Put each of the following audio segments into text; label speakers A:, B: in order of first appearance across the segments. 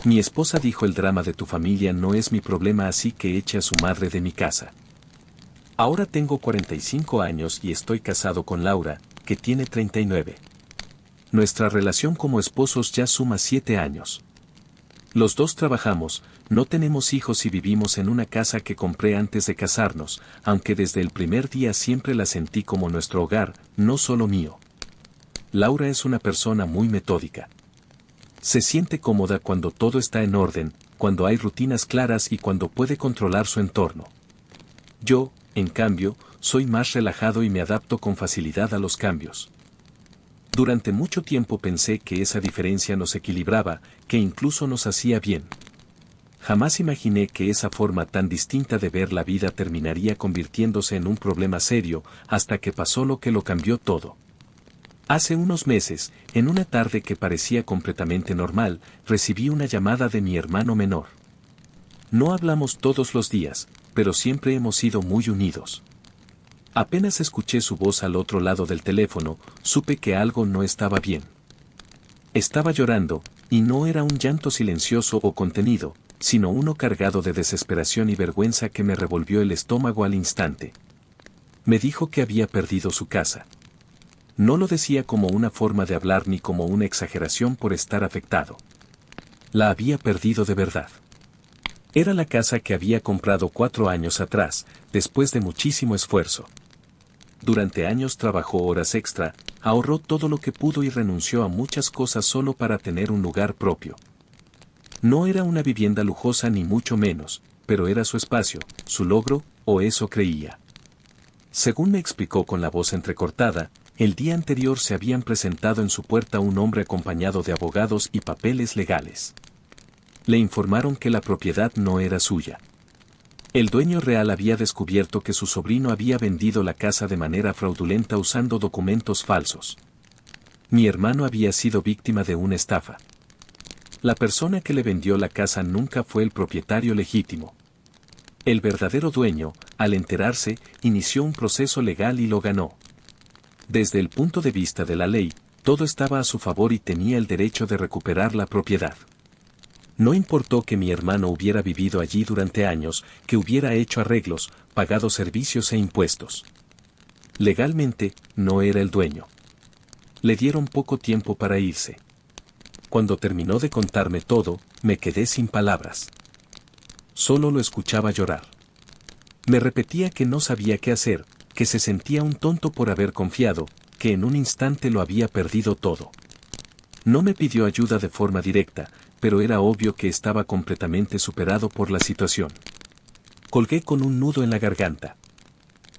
A: Mi esposa dijo: el drama de tu familia no es mi problema, así que eche a su madre de mi casa. Ahora tengo 45 años y estoy casado con Laura, que tiene 39. Nuestra relación como esposos ya suma 7 años. Los dos trabajamos, no tenemos hijos y vivimos en una casa que compré antes de casarnos, aunque desde el primer día siempre la sentí como nuestro hogar, no solo mío. Laura es una persona muy metódica. Se siente cómoda cuando todo está en orden, cuando hay rutinas claras y cuando puede controlar su entorno. Yo, en cambio, soy más relajado y me adapto con facilidad a los cambios. Durante mucho tiempo pensé que esa diferencia nos equilibraba, que incluso nos hacía bien. Jamás imaginé que esa forma tan distinta de ver la vida terminaría convirtiéndose en un problema serio, hasta que pasó lo que lo cambió todo. Hace unos meses, en una tarde que parecía completamente normal, recibí una llamada de mi hermano menor. No hablamos todos los días, pero siempre hemos sido muy unidos. Apenas escuché su voz al otro lado del teléfono, supe que algo no estaba bien. Estaba llorando, y no era un llanto silencioso o contenido, sino uno cargado de desesperación y vergüenza que me revolvió el estómago al instante. Me dijo que había perdido su casa. No lo decía como una forma de hablar ni como una exageración por estar afectado. La había perdido de verdad. Era la casa que había comprado 4 años atrás, después de muchísimo esfuerzo. Durante años trabajó horas extra, ahorró todo lo que pudo y renunció a muchas cosas solo para tener un lugar propio. No era una vivienda lujosa ni mucho menos, pero era su espacio, su logro, o eso creía. Según me explicó con la voz entrecortada, el día anterior se habían presentado en su puerta un hombre acompañado de abogados y papeles legales. Le informaron que la propiedad no era suya. El dueño real había descubierto que su sobrino había vendido la casa de manera fraudulenta usando documentos falsos. Mi hermano había sido víctima de una estafa. La persona que le vendió la casa nunca fue el propietario legítimo. El verdadero dueño, al enterarse, inició un proceso legal y lo ganó. Desde el punto de vista de la ley, todo estaba a su favor y tenía el derecho de recuperar la propiedad. No importó que mi hermano hubiera vivido allí durante años, que hubiera hecho arreglos, pagado servicios e impuestos. Legalmente, no era el dueño. Le dieron poco tiempo para irse. Cuando terminó de contarme todo, me quedé sin palabras. Solo lo escuchaba llorar. Me repetía que no sabía qué hacer, que se sentía un tonto por haber confiado, que en un instante lo había perdido todo. No me pidió ayuda de forma directa, pero era obvio que estaba completamente superado por la situación. Colgué con un nudo en la garganta.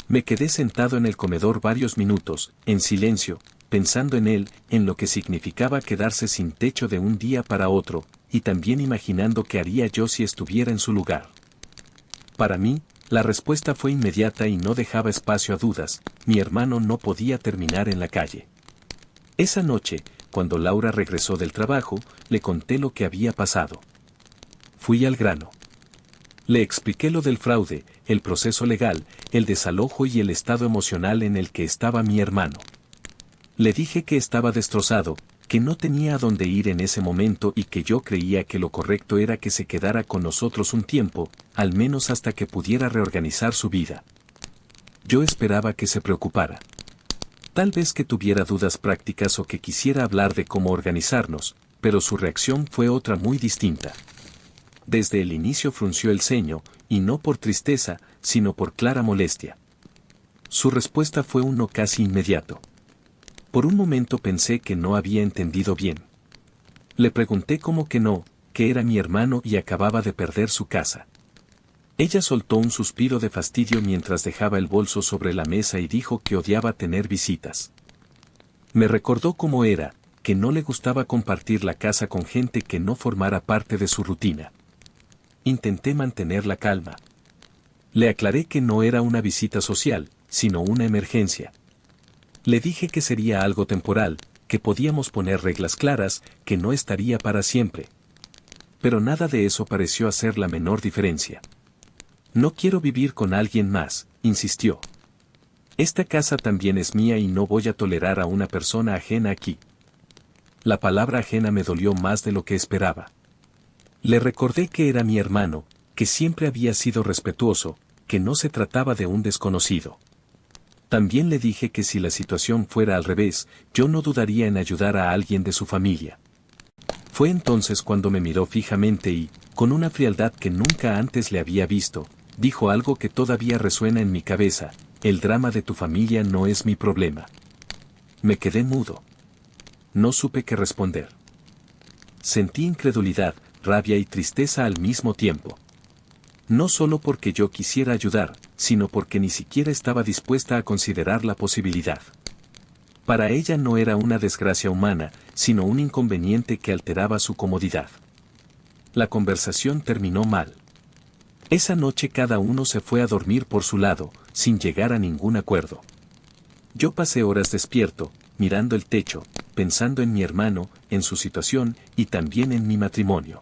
A: Me quedé sentado en el comedor varios minutos, en silencio, pensando en él, en lo que significaba quedarse sin techo de un día para otro, y también imaginando qué haría yo si estuviera en su lugar. Para mí, la respuesta fue inmediata y no dejaba espacio a dudas: mi hermano no podía terminar en la calle. Esa noche, cuando Laura regresó del trabajo, le conté lo que había pasado. Fui al grano. Le expliqué lo del fraude, el proceso legal, el desalojo y el estado emocional en el que estaba mi hermano. Le dije que estaba destrozado, que no tenía a dónde ir en ese momento y que yo creía que lo correcto era que se quedara con nosotros un tiempo, al menos hasta que pudiera reorganizar su vida. Yo esperaba que se preocupara. Tal vez que tuviera dudas prácticas o que quisiera hablar de cómo organizarnos, pero su reacción fue otra muy distinta. Desde el inicio frunció el ceño, y no por tristeza, sino por clara molestia. Su respuesta fue un no casi inmediato. Por un momento pensé que no había entendido bien. Le pregunté cómo que no, que era mi hermano y acababa de perder su casa. Ella soltó un suspiro de fastidio mientras dejaba el bolso sobre la mesa y dijo que odiaba tener visitas. Me recordó cómo era, que no le gustaba compartir la casa con gente que no formara parte de su rutina. Intenté mantener la calma. Le aclaré que no era una visita social, sino una emergencia. Le dije que sería algo temporal, que podíamos poner reglas claras, que no estaría para siempre. Pero nada de eso pareció hacer la menor diferencia. No quiero vivir con alguien más, insistió. Esta casa también es mía y no voy a tolerar a una persona ajena aquí. La palabra ajena me dolió más de lo que esperaba. Le recordé que era mi hermano, que siempre había sido respetuoso, que no se trataba de un desconocido. También le dije que si la situación fuera al revés, yo no dudaría en ayudar a alguien de su familia. Fue entonces cuando me miró fijamente y, con una frialdad que nunca antes le había visto, dijo algo que todavía resuena en mi cabeza: el drama de tu familia no es mi problema. Me quedé mudo. No supe qué responder. Sentí incredulidad, rabia y tristeza al mismo tiempo. No solo porque yo quisiera ayudar, sino porque ni siquiera estaba dispuesta a considerar la posibilidad. Para ella no era una desgracia humana, sino un inconveniente que alteraba su comodidad. La conversación terminó mal. Esa noche cada uno se fue a dormir por su lado, sin llegar a ningún acuerdo. Yo pasé horas despierto, mirando el techo, pensando en mi hermano, en su situación y también en mi matrimonio.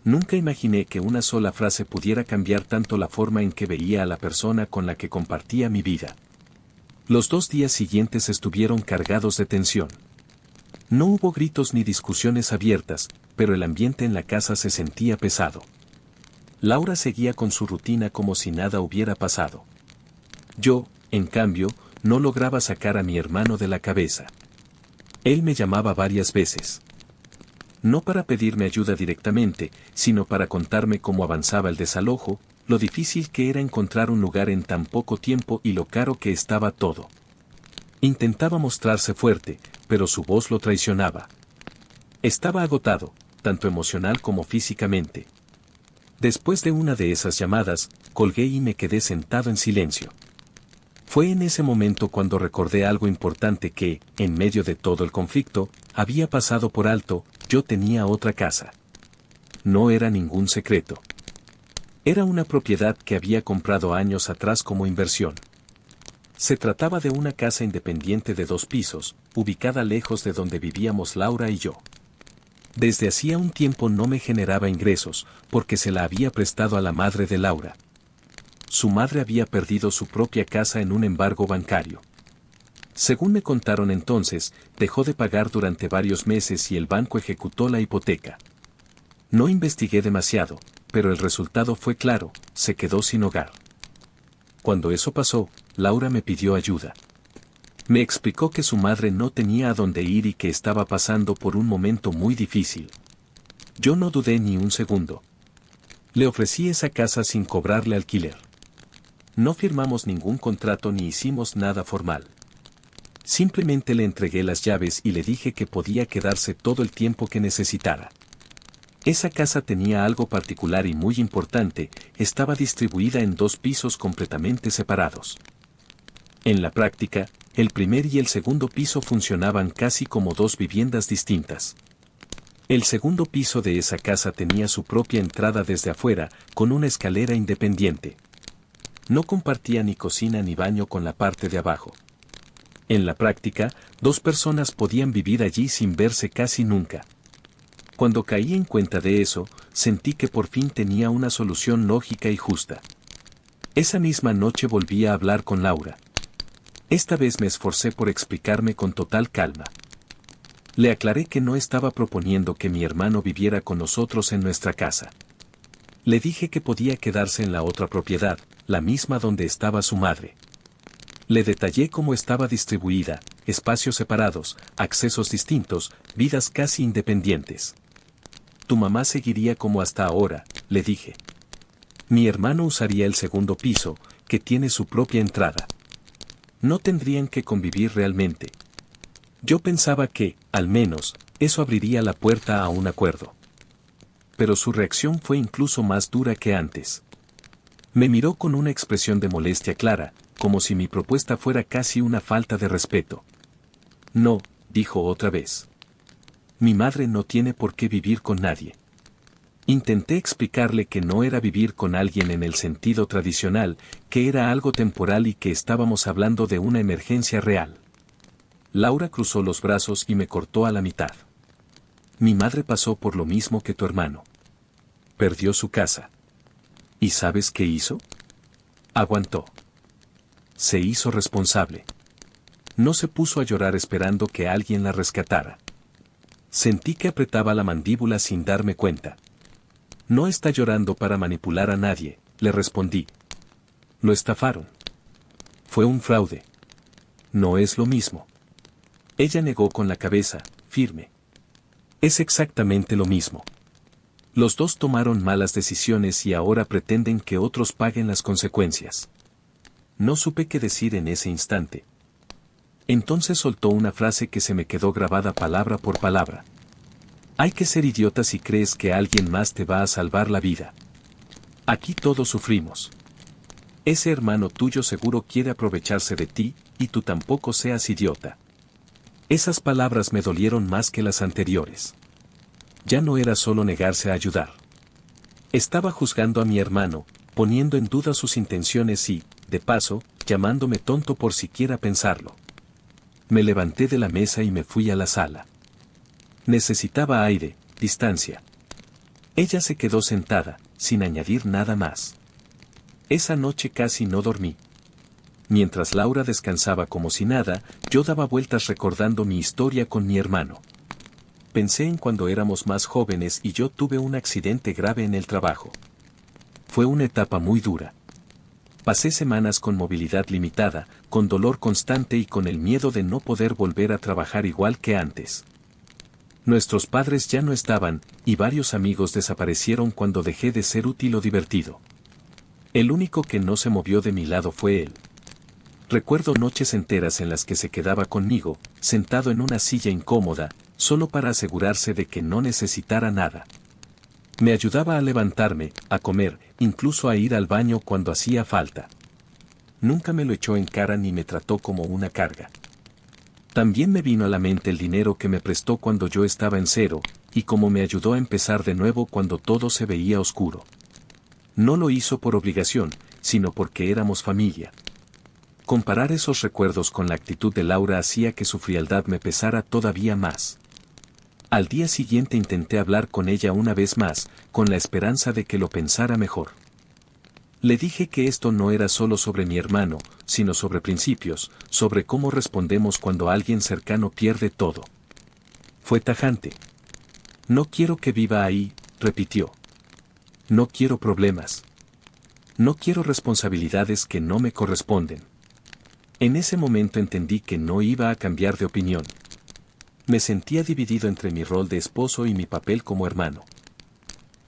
A: Nunca imaginé que una sola frase pudiera cambiar tanto la forma en que veía a la persona con la que compartía mi vida. Los 2 días siguientes estuvieron cargados de tensión. No hubo gritos ni discusiones abiertas, pero el ambiente en la casa se sentía pesado. Laura seguía con su rutina como si nada hubiera pasado. Yo, en cambio, no lograba sacar a mi hermano de la cabeza. Él me llamaba varias veces. No para pedirme ayuda directamente, sino para contarme cómo avanzaba el desalojo, lo difícil que era encontrar un lugar en tan poco tiempo y lo caro que estaba todo. Intentaba mostrarse fuerte, pero su voz lo traicionaba. Estaba agotado, tanto emocional como físicamente. Después de una de esas llamadas, colgué y me quedé sentado en silencio. Fue en ese momento cuando recordé algo importante que, en medio de todo el conflicto, había pasado por alto: yo tenía otra casa. No era ningún secreto. Era una propiedad que había comprado años atrás como inversión. Se trataba de una casa independiente de 2 pisos, ubicada lejos de donde vivíamos Laura y yo. Desde hacía un tiempo no me generaba ingresos, porque se la había prestado a la madre de Laura. Su madre había perdido su propia casa en un embargo bancario. Según me contaron entonces, dejó de pagar durante varios meses y el banco ejecutó la hipoteca. No investigué demasiado, pero el resultado fue claro: se quedó sin hogar. Cuando eso pasó, Laura me pidió ayuda. Me explicó que su madre no tenía a dónde ir y que estaba pasando por un momento muy difícil. Yo no dudé ni un segundo. Le ofrecí esa casa sin cobrarle alquiler. No firmamos ningún contrato ni hicimos nada formal. Simplemente le entregué las llaves y le dije que podía quedarse todo el tiempo que necesitara. Esa casa tenía algo particular y muy importante: estaba distribuida en 2 pisos completamente separados. En la práctica, el primer y el segundo piso funcionaban casi como 2 viviendas distintas. El segundo piso de esa casa tenía su propia entrada desde afuera, con una escalera independiente. No compartía ni cocina ni baño con la parte de abajo. En la práctica, 2 personas podían vivir allí sin verse casi nunca. Cuando caí en cuenta de eso, sentí que por fin tenía una solución lógica y justa. Esa misma noche volví a hablar con Laura. Esta vez me esforcé por explicarme con total calma. Le aclaré que no estaba proponiendo que mi hermano viviera con nosotros en nuestra casa. Le dije que podía quedarse en la otra propiedad, la misma donde estaba su madre. Le detallé cómo estaba distribuida: espacios separados, accesos distintos, vidas casi independientes. Tu mamá seguiría como hasta ahora, le dije. Mi hermano usaría el segundo piso, que tiene su propia entrada. No tendrían que convivir realmente. Yo pensaba que, al menos, eso abriría la puerta a un acuerdo. Pero su reacción fue incluso más dura que antes. Me miró con una expresión de molestia clara, como si mi propuesta fuera casi una falta de respeto. No, dijo otra vez. Mi madre no tiene por qué vivir con nadie. Intenté explicarle que no era vivir con alguien en el sentido tradicional, que era algo temporal y que estábamos hablando de una emergencia real. Laura cruzó los brazos y me cortó a la mitad. Mi madre pasó por lo mismo que tu hermano. Perdió su casa. ¿Y sabes qué hizo? Aguantó. Se hizo responsable. No se puso a llorar esperando que alguien la rescatara. Sentí que apretaba la mandíbula sin darme cuenta. No está llorando para manipular a nadie, le respondí. Lo estafaron. Fue un fraude. No es lo mismo. Ella negó con la cabeza, firme. Es exactamente lo mismo. Los dos tomaron malas decisiones y ahora pretenden que otros paguen las consecuencias. No supe qué decir en ese instante. Entonces soltó una frase que se me quedó grabada palabra por palabra. Hay que ser idiota si crees que alguien más te va a salvar la vida. Aquí todos sufrimos. Ese hermano tuyo seguro quiere aprovecharse de ti, y tú tampoco seas idiota. Esas palabras me dolieron más que las anteriores. Ya no era solo negarse a ayudar. Estaba juzgando a mi hermano, poniendo en duda sus intenciones y, de paso, llamándome tonto por siquiera pensarlo. Me levanté de la mesa y me fui a la sala. Necesitaba aire, distancia. Ella se quedó sentada, sin añadir nada más. Esa noche casi no dormí. Mientras Laura descansaba como si nada, yo daba vueltas recordando mi historia con mi hermano. Pensé en cuando éramos más jóvenes y yo tuve un accidente grave en el trabajo. Fue una etapa muy dura. Pasé semanas con movilidad limitada, con dolor constante y con el miedo de no poder volver a trabajar igual que antes. Nuestros padres ya no estaban, y varios amigos desaparecieron cuando dejé de ser útil o divertido. El único que no se movió de mi lado fue él. Recuerdo noches enteras en las que se quedaba conmigo, sentado en una silla incómoda, solo para asegurarse de que no necesitara nada. Me ayudaba a levantarme, a comer, incluso a ir al baño cuando hacía falta. Nunca me lo echó en cara ni me trató como una carga. También me vino a la mente el dinero que me prestó cuando yo estaba en cero, y cómo me ayudó a empezar de nuevo cuando todo se veía oscuro. No lo hizo por obligación, sino porque éramos familia. Comparar esos recuerdos con la actitud de Laura hacía que su frialdad me pesara todavía más. Al día siguiente intenté hablar con ella una vez más, con la esperanza de que lo pensara mejor. Le dije que esto no era solo sobre mi hermano, sino sobre principios, sobre cómo respondemos cuando alguien cercano pierde todo. Fue tajante. No quiero que viva ahí, repitió. No quiero problemas. No quiero responsabilidades que no me corresponden. En ese momento entendí que no iba a cambiar de opinión. Me sentía dividido entre mi rol de esposo y mi papel como hermano.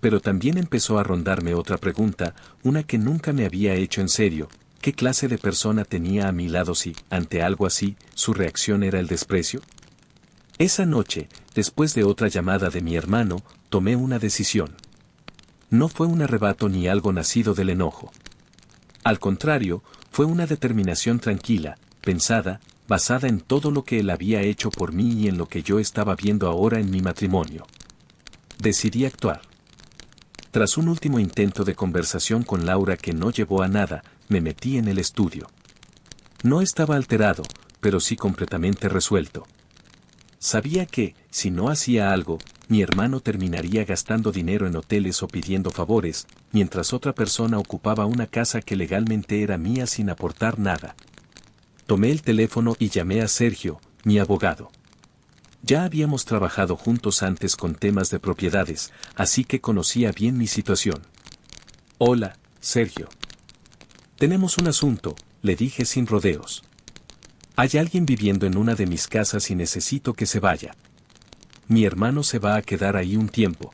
A: Pero también empezó a rondarme otra pregunta, una que nunca me había hecho en serio: ¿qué clase de persona tenía a mi lado si, ante algo así, su reacción era el desprecio? Esa noche, después de otra llamada de mi hermano, tomé una decisión. No fue un arrebato ni algo nacido del enojo. Al contrario, fue una determinación tranquila, pensada, basada en todo lo que él había hecho por mí y en lo que yo estaba viendo ahora en mi matrimonio. Decidí actuar. Tras un último intento de conversación con Laura que no llevó a nada, me metí en el estudio. No estaba alterado, pero sí completamente resuelto. Sabía que, si no hacía algo, mi hermano terminaría gastando dinero en hoteles o pidiendo favores, mientras otra persona ocupaba una casa que legalmente era mía sin aportar nada. Tomé el teléfono y llamé a Sergio, mi abogado. Ya habíamos trabajado juntos antes con temas de propiedades, así que conocía bien mi situación. Hola, Sergio. Tenemos un asunto, le dije sin rodeos. Hay alguien viviendo en una de mis casas y necesito que se vaya. Mi hermano se va a quedar ahí un tiempo.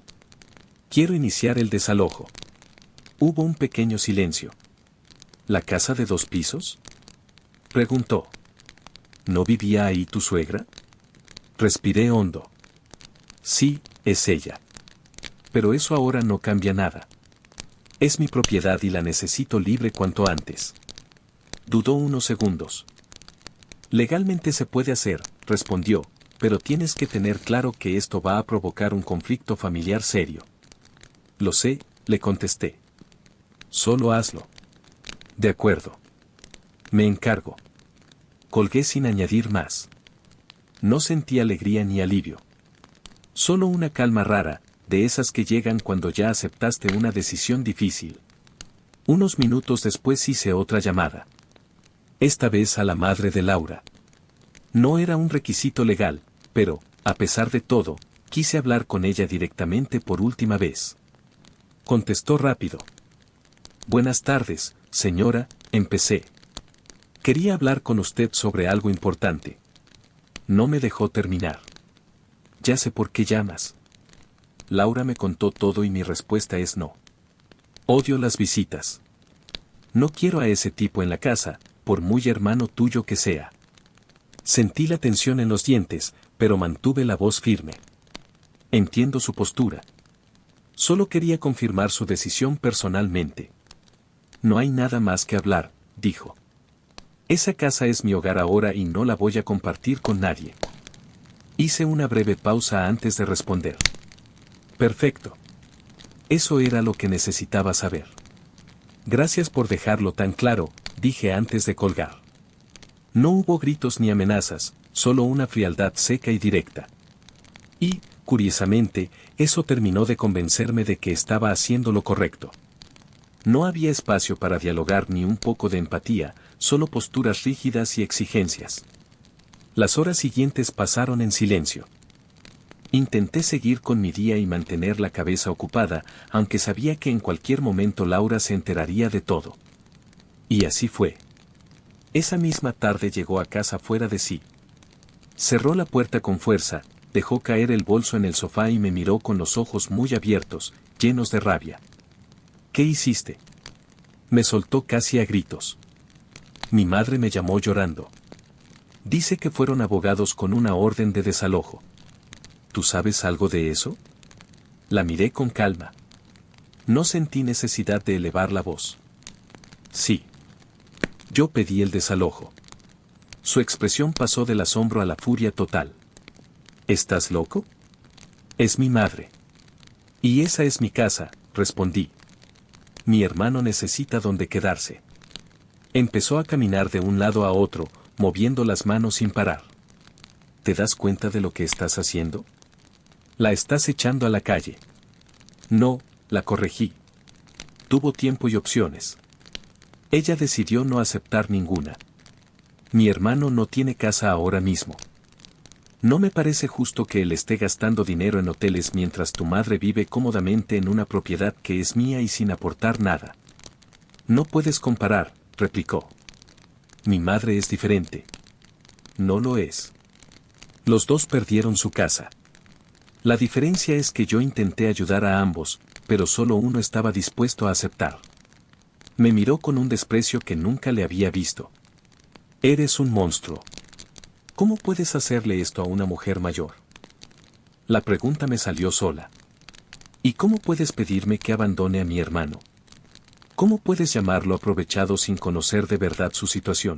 A: Quiero iniciar el desalojo. Hubo un pequeño silencio. ¿La casa de 2 pisos? Preguntó. ¿No vivía ahí tu suegra? Respiré hondo. Sí, es ella. Pero eso ahora no cambia nada. Es mi propiedad y la necesito libre cuanto antes. Dudó unos segundos. Legalmente se puede hacer, respondió, pero tienes que tener claro que esto va a provocar un conflicto familiar serio. Lo sé, le contesté. Solo hazlo. De acuerdo. Me encargo. Colgué sin añadir más. No sentí alegría ni alivio. Solo una calma rara, de esas que llegan cuando ya aceptaste una decisión difícil. Unos minutos después hice otra llamada. Esta vez a la madre de Laura. No era un requisito legal, pero, a pesar de todo, quise hablar con ella directamente por última vez. Contestó rápido. Buenas tardes, señora, empecé. Quería hablar con usted sobre algo importante. No me dejó terminar. Ya sé por qué llamas. Laura me contó todo y mi respuesta es no. Odio las visitas. No quiero a ese tipo en la casa, por muy hermano tuyo que sea. Sentí la tensión en los dientes, pero mantuve la voz firme. Entiendo su postura. Solo quería confirmar su decisión personalmente. No hay nada más que hablar, dijo. Esa casa es mi hogar ahora y no la voy a compartir con nadie. Hice una breve pausa antes de responder. Perfecto. Eso era lo que necesitaba saber. Gracias por dejarlo tan claro, dije antes de colgar. No hubo gritos ni amenazas, solo una frialdad seca y directa. Y, curiosamente, eso terminó de convencerme de que estaba haciendo lo correcto. No había espacio para dialogar ni un poco de empatía, solo posturas rígidas y exigencias. Las horas siguientes pasaron en silencio. Intenté seguir con mi día y mantener la cabeza ocupada, aunque sabía que en cualquier momento Laura se enteraría de todo. Y así fue. Esa misma tarde llegó a casa fuera de sí. Cerró la puerta con fuerza, dejó caer el bolso en el sofá y me miró con los ojos muy abiertos, llenos de rabia. ¿Qué hiciste? Me soltó casi a gritos. Mi madre me llamó llorando. Dice que fueron abogados con una orden de desalojo. ¿Tú sabes algo de eso? La miré con calma. No sentí necesidad de elevar la voz. Sí. Yo pedí el desalojo. Su expresión pasó del asombro a la furia total. ¿Estás loco? Es mi madre. Y esa es mi casa, respondí. Mi hermano necesita donde quedarse. Empezó a caminar de un lado a otro, moviendo las manos sin parar. ¿Te das cuenta de lo que estás haciendo? La estás echando a la calle. No, la corregí. Tuvo tiempo y opciones. Ella decidió no aceptar ninguna. Mi hermano no tiene casa ahora mismo. No me parece justo que él esté gastando dinero en hoteles mientras tu madre vive cómodamente en una propiedad que es mía y sin aportar nada. No puedes comparar, replicó. Mi madre es diferente. No lo es. Los dos perdieron su casa. La diferencia es que yo intenté ayudar a ambos, pero solo uno estaba dispuesto a aceptar. Me miró con un desprecio que nunca le había visto. Eres un monstruo. ¿Cómo puedes hacerle esto a una mujer mayor? La pregunta me salió sola. ¿Y cómo puedes pedirme que abandone a mi hermano? ¿Cómo puedes llamarlo aprovechado sin conocer de verdad su situación?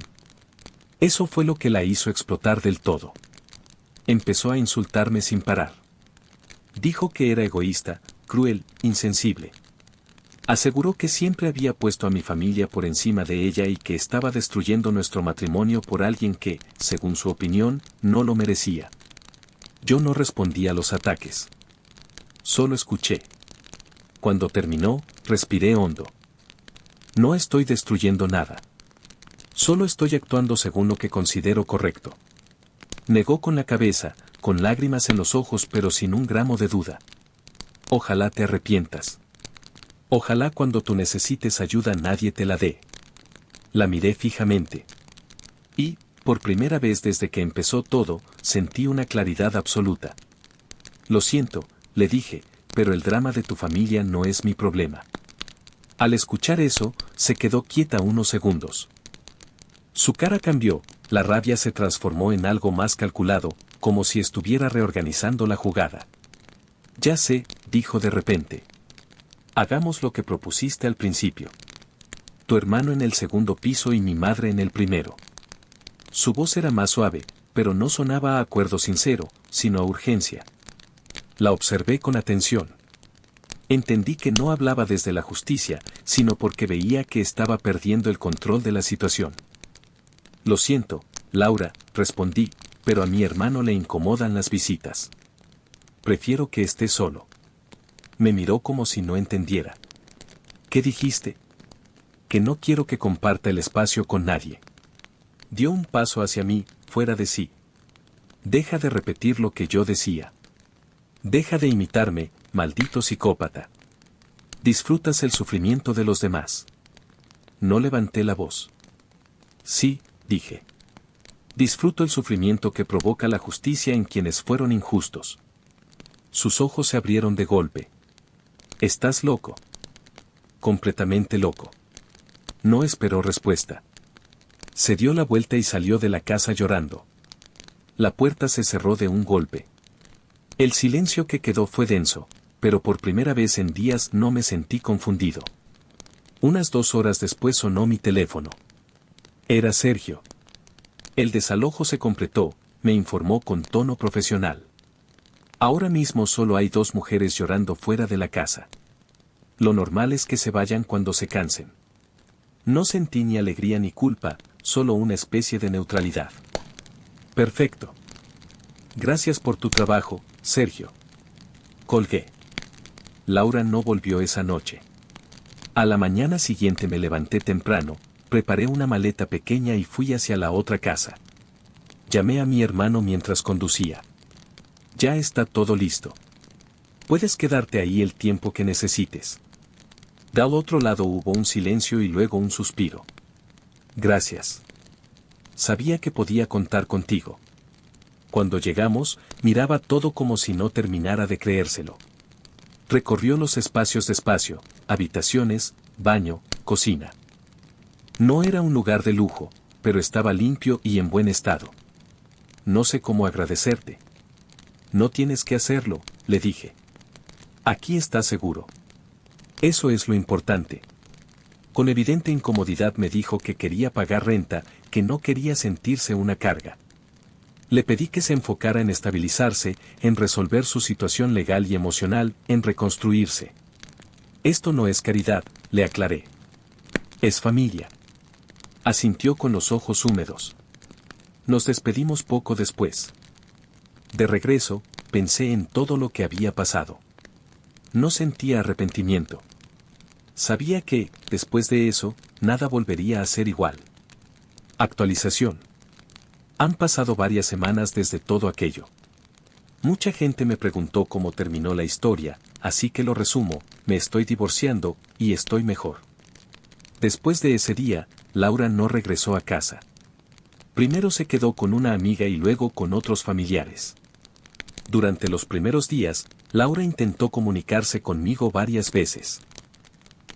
A: Eso fue lo que la hizo explotar del todo. Empezó a insultarme sin parar. Dijo que era egoísta, cruel, insensible. Aseguró que siempre había puesto a mi familia por encima de ella y que estaba destruyendo nuestro matrimonio por alguien que, según su opinión, no lo merecía. Yo no respondí a los ataques. Solo escuché. Cuando terminó, respiré hondo. No estoy destruyendo nada. Solo estoy actuando según lo que considero correcto. Negó con la cabeza, con lágrimas en los ojos pero sin un gramo de duda. Ojalá te arrepientas. Ojalá cuando tú necesites ayuda nadie te la dé. La miré fijamente. Y, por primera vez desde que empezó todo, sentí una claridad absoluta. Lo siento, le dije, pero el drama de tu familia no es mi problema. Al escuchar eso, se quedó quieta unos segundos. Su cara cambió, la rabia se transformó en algo más calculado, como si estuviera reorganizando la jugada. Ya sé, dijo de repente. Hagamos lo que propusiste al principio. Tu hermano en el segundo piso y mi madre en el primero. Su voz era más suave, pero no sonaba a acuerdo sincero, sino a urgencia. La observé con atención. Entendí que no hablaba desde la justicia, sino porque veía que estaba perdiendo el control de la situación. Lo siento, Laura, respondí, pero a mi hermano le incomodan las visitas. Prefiero que esté solo. Me miró como si no entendiera. ¿Qué dijiste? Que no quiero que comparta el espacio con nadie. Dio un paso hacia mí, fuera de sí. Deja de repetir lo que yo decía. Deja de imitarme, maldito psicópata. Disfrutas el sufrimiento de los demás. No levanté la voz. Sí, dije. Disfruto el sufrimiento que provoca la justicia en quienes fueron injustos. Sus ojos se abrieron de golpe. ¿Estás loco? Completamente loco. No esperó respuesta. Se dio la vuelta y salió de la casa llorando. La puerta se cerró de un golpe. El silencio que quedó fue denso, pero por primera vez en días no me sentí confundido. Unas 2 horas después sonó mi teléfono. Era Sergio. El desalojo se completó, me informó con tono profesional. Ahora mismo solo hay 2 mujeres llorando fuera de la casa. Lo normal es que se vayan cuando se cansen. No sentí ni alegría ni culpa, solo una especie de neutralidad. Perfecto. Gracias por tu trabajo, Sergio. Colgué. Laura no volvió esa noche. A la mañana siguiente me levanté temprano, preparé una maleta pequeña y fui hacia la otra casa. Llamé a mi hermano mientras conducía. Ya está todo listo. Puedes quedarte ahí el tiempo que necesites. Del otro lado hubo un silencio y luego un suspiro. Gracias. Sabía que podía contar contigo. Cuando llegamos, miraba todo como si no terminara de creérselo. Recorrió los espacios despacio, habitaciones, baño, cocina. No era un lugar de lujo, pero estaba limpio y en buen estado. No sé cómo agradecerte. No tienes que hacerlo, le dije. Aquí estás seguro. Eso es lo importante. Con evidente incomodidad me dijo que quería pagar renta, que no quería sentirse una carga. Le pedí que se enfocara en estabilizarse, en resolver su situación legal y emocional, en reconstruirse. Esto no es caridad, le aclaré. Es familia. Asintió con los ojos húmedos. Nos despedimos poco después. De regreso, pensé en todo lo que había pasado. No sentía arrepentimiento. Sabía que, después de eso, nada volvería a ser igual. Actualización. Han pasado varias semanas desde todo aquello. Mucha gente me preguntó cómo terminó la historia, así que lo resumo, me estoy divorciando, y estoy mejor. Después de ese día, Laura no regresó a casa. Primero se quedó con una amiga y luego con otros familiares. Durante los primeros días, Laura intentó comunicarse conmigo varias veces.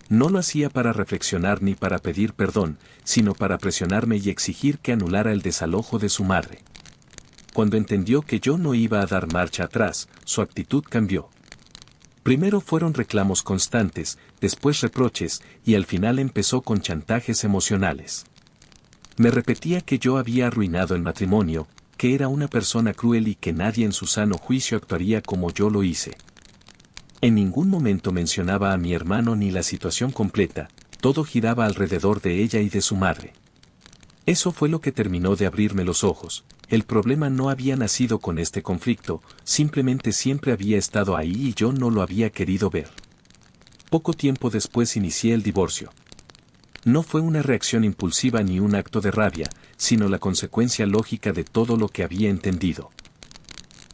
A: No lo hacía para reflexionar ni para pedir perdón, sino para presionarme y exigir que anulara el desalojo de su madre. Cuando entendió que yo no iba a dar marcha atrás, su actitud cambió. Primero fueron reclamos constantes, después reproches, y al final empezó con chantajes emocionales. Me repetía que yo había arruinado el matrimonio, que era una persona cruel y que nadie en su sano juicio actuaría como yo lo hice. En ningún momento mencionaba a mi hermano ni la situación completa, todo giraba alrededor de ella y de su madre. Eso fue lo que terminó de abrirme los ojos. El problema no había nacido con este conflicto, simplemente siempre había estado ahí y yo no lo había querido ver. Poco tiempo después inicié el divorcio. No fue una reacción impulsiva ni un acto de rabia, sino la consecuencia lógica de todo lo que había entendido.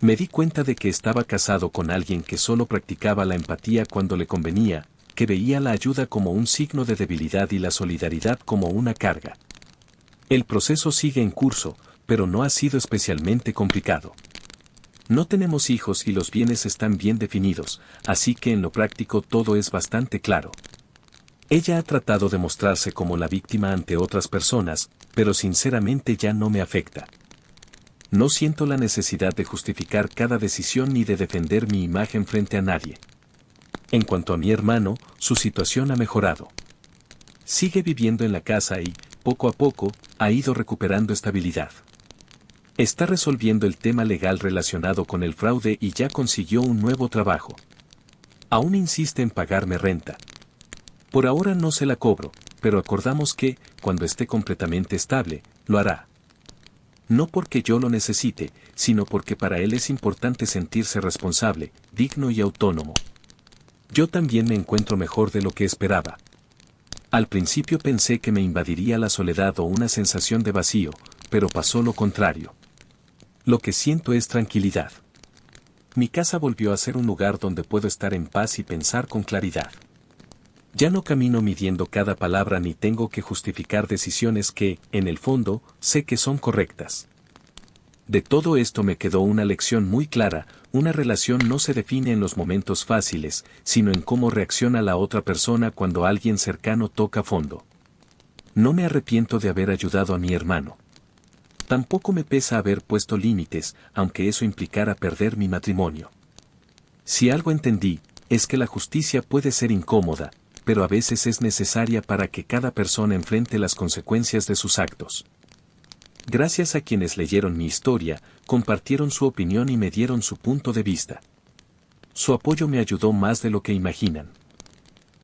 A: Me di cuenta de que estaba casado con alguien que solo practicaba la empatía cuando le convenía, que veía la ayuda como un signo de debilidad y la solidaridad como una carga. El proceso sigue en curso, pero no ha sido especialmente complicado. No tenemos hijos y los bienes están bien definidos, así que en lo práctico todo es bastante claro. Ella ha tratado de mostrarse como la víctima ante otras personas, pero sinceramente ya no me afecta. No siento la necesidad de justificar cada decisión ni de defender mi imagen frente a nadie. En cuanto a mi hermano, su situación ha mejorado. Sigue viviendo en la casa y, poco a poco, ha ido recuperando estabilidad. Está resolviendo el tema legal relacionado con el fraude y ya consiguió un nuevo trabajo. Aún insiste en pagarme renta. Por ahora no se la cobro, pero acordamos que, cuando esté completamente estable, lo hará. No porque yo lo necesite, sino porque para él es importante sentirse responsable, digno y autónomo. Yo también me encuentro mejor de lo que esperaba. Al principio pensé que me invadiría la soledad o una sensación de vacío, pero pasó lo contrario. Lo que siento es tranquilidad. Mi casa volvió a ser un lugar donde puedo estar en paz y pensar con claridad. Ya no camino midiendo cada palabra ni tengo que justificar decisiones que, en el fondo, sé que son correctas. De todo esto me quedó una lección muy clara: una relación no se define en los momentos fáciles, sino en cómo reacciona la otra persona cuando alguien cercano toca fondo. No me arrepiento de haber ayudado a mi hermano. Tampoco me pesa haber puesto límites, aunque eso implicara perder mi matrimonio. Si algo entendí, es que la justicia puede ser incómoda, pero a veces es necesaria para que cada persona enfrente las consecuencias de sus actos. Gracias a quienes leyeron mi historia, compartieron su opinión y me dieron su punto de vista. Su apoyo me ayudó más de lo que imaginan.